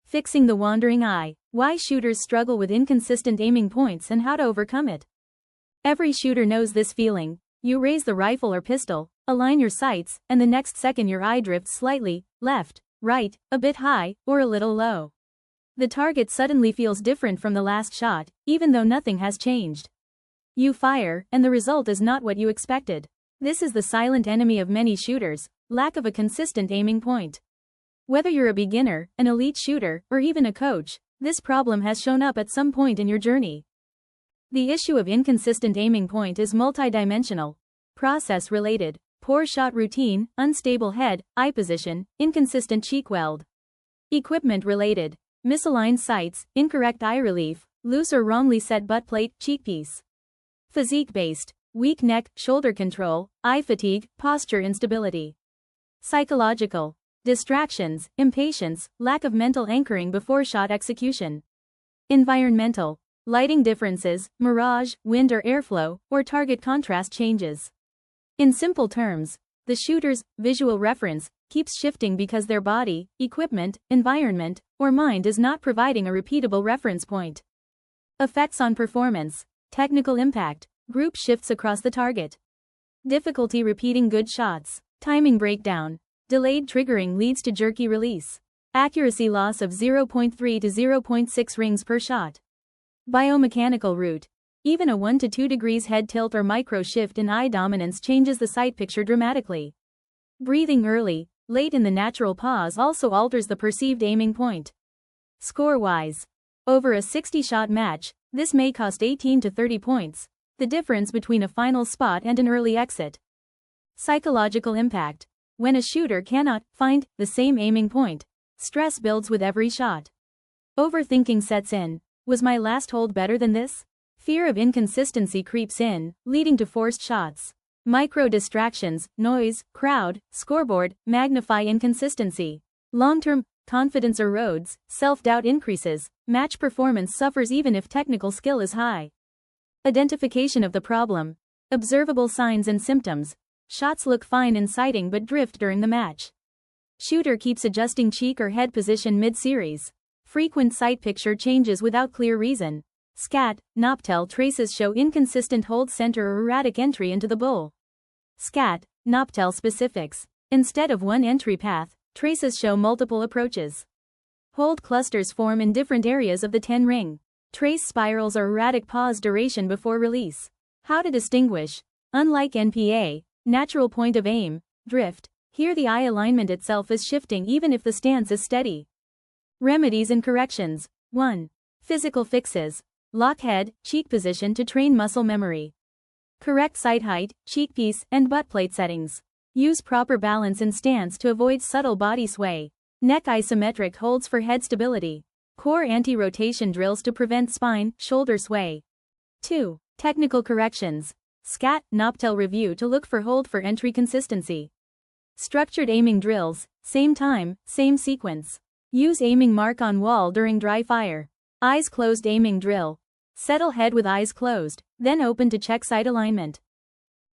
Fixing the wandering eye. Why shooters struggle with inconsistent aiming points and how to overcome it. Every shooter knows this feeling. You raise the rifle or pistol, align your sights, and the next second your eye drifts slightly, left, right, a bit high, or a little low. The target suddenly feels different from the last shot, even though nothing has changed. You fire, and the result is not what you expected. This is the silent enemy of many shooters, lack of a consistent aiming point. Whether you're a beginner, an elite shooter, or even a coach, this problem has shown up at some point in your journey. The issue of inconsistent aiming point is multidimensional, process-related, poor shot routine, unstable head, eye position, inconsistent cheek weld. Equipment-related, misaligned sights, incorrect eye relief, loose or wrongly set butt plate, cheek piece. Physique-based, weak neck, shoulder control, eye fatigue, posture instability. Psychological, distractions, impatience, lack of mental anchoring before shot execution. Environmental, lighting differences, mirage, wind or airflow, or target contrast changes. In simple terms, the shooter's visual reference keeps shifting because their body, equipment, environment, or mind is not providing a repeatable reference point. Effects on performance, technical impact, group shifts across the target. Difficulty repeating good shots, timing breakdown, delayed triggering leads to jerky release. Accuracy loss of 0.3 to 0.6 rings per shot. Biomechanical route. Even a 1 to 2 degrees head tilt or micro shift in eye dominance changes the sight picture dramatically. Breathing early, late in the natural pause also alters the perceived aiming point. Score-wise. Over a 60-shot match, this may cost 18 to 30 points, the difference between a final spot and an early exit. Psychological impact. When a shooter cannot find the same aiming point, stress builds with every shot. Overthinking sets in. Was my last hold better than this? Fear of inconsistency creeps in, leading to forced shots. Micro distractions, noise, crowd, scoreboard, magnify inconsistency. Long-term, confidence erodes, self-doubt increases, match performance suffers even if technical skill is high. Identification of the problem. Observable signs and symptoms. Shots look fine in sighting but drift during the match. Shooter keeps adjusting cheek or head position mid-series. Frequent sight picture changes without clear reason. SCATT, NOPTEL traces show inconsistent hold center or erratic entry into the bull. SCATT, NOPTEL specifics. Instead of one entry path, traces show multiple approaches. Hold clusters form in different areas of the 10 ring. Trace spirals or erratic pause duration before release. How to distinguish. Unlike NPA, natural point of aim, drift, here the eye alignment itself is shifting even if the stance is steady. Remedies and corrections. 1. Physical fixes. Lock head, cheek position to train muscle memory. Correct sight height, cheek piece, and butt plate settings. Use proper balance and stance to avoid subtle body sway. Neck isometric holds for head stability. Core anti-rotation drills to prevent spine, shoulder sway. 2. Technical corrections. SCATT, NOPTEL review to look for hold for entry consistency. Structured aiming drills, same time, same sequence. Use aiming mark on wall during dry fire. Eyes closed aiming drill. Settle head with eyes closed, then open to check sight alignment.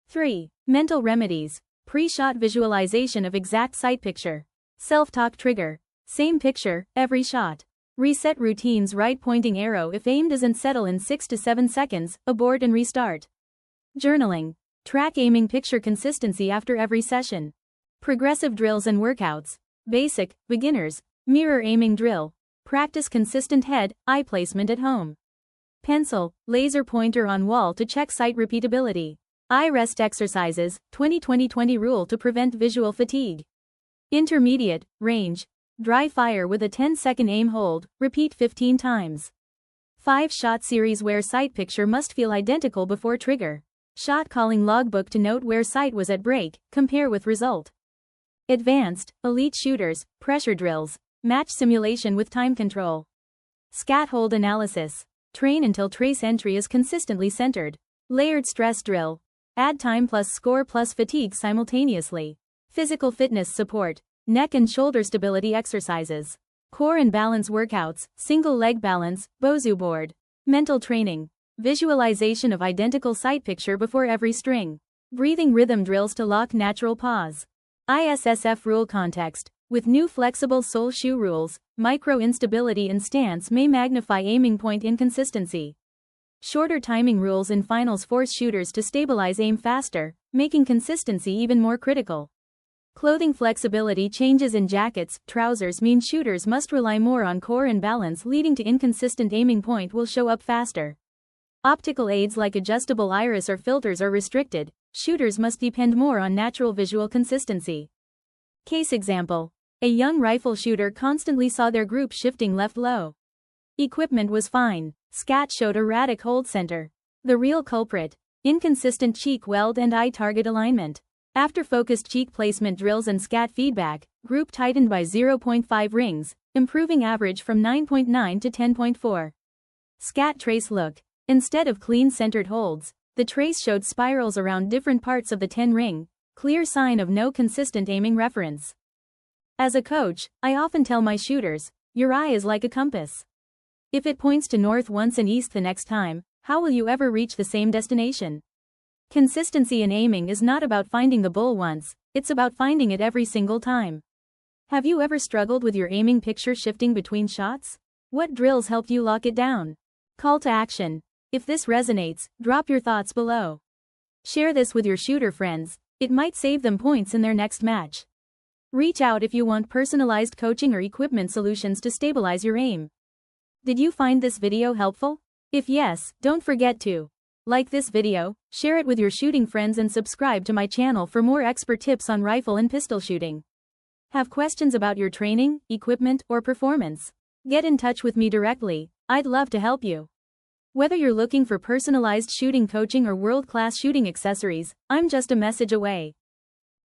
3. Mental remedies. Pre-shot visualization of exact sight picture. Self-talk trigger. Same picture, every shot. Reset routines. Right pointing arrow if aim doesn't settle in 6 to 7 seconds, abort and restart. Journaling. Track aiming picture consistency after every session. Progressive drills and workouts. Basic, beginners, mirror aiming drill. Practice consistent head, eye placement at home. Pencil, laser pointer on wall to check sight repeatability. Eye rest exercises, 20-20-20 rule to prevent visual fatigue. Intermediate, range. Dry fire with a 10-second aim hold, repeat 15 times. 5-shot series where sight picture must feel identical before trigger. Shot calling logbook to note where sight was at break, compare with result. Advanced, elite shooters, pressure drills. Match simulation with time control. SCATT hold analysis. Train until trace entry is consistently centered. Layered stress drill. Add time plus score plus fatigue simultaneously. Physical fitness support. Neck and shoulder stability exercises. Core and balance workouts, single leg balance, Bozu board. Mental training. Visualization of identical sight picture before every string. Breathing rhythm drills to lock natural pause. ISSF rule context. With new flexible sole shoe rules, micro instability in stance may magnify aiming point inconsistency. Shorter timing rules in finals force shooters to stabilize aim faster, making consistency even more critical. Clothing flexibility changes in jackets, trousers mean shooters must rely more on core and balance, leading to inconsistent aiming point will show up faster. Optical aids like adjustable iris or filters are restricted, shooters must depend more on natural visual consistency. Case example. A young rifle shooter constantly saw their group shifting left low. Equipment was fine. SCATT showed erratic hold center. The real culprit: inconsistent cheek weld and eye target alignment. After focused cheek placement drills and SCATT feedback, group tightened by 0.5 rings, improving average from 9.9 to 10.4. SCATT trace look. Instead of clean centered holds, the trace showed spirals around different parts of the 10 ring, clear sign of no consistent aiming reference. As a coach, I often tell my shooters, your eye is like a compass. If it points to north once and east the next time, how will you ever reach the same destination? Consistency in aiming is not about finding the bull once, it's about finding it every single time. Have you ever struggled with your aiming picture shifting between shots? What drills helped you lock it down? Call to action. If this resonates, drop your thoughts below. Share this with your shooter friends, it might save them points in their next match. Reach out if you want personalized coaching or equipment solutions to stabilize your aim. Did you find this video helpful? If yes, don't forget to like this video, share it with your shooting friends and subscribe to my channel for more expert tips on rifle and pistol shooting. Have questions about your training, equipment, or performance? Get in touch with me directly, I'd love to help you. Whether you're looking for personalized shooting coaching or world-class shooting accessories, I'm just a message away.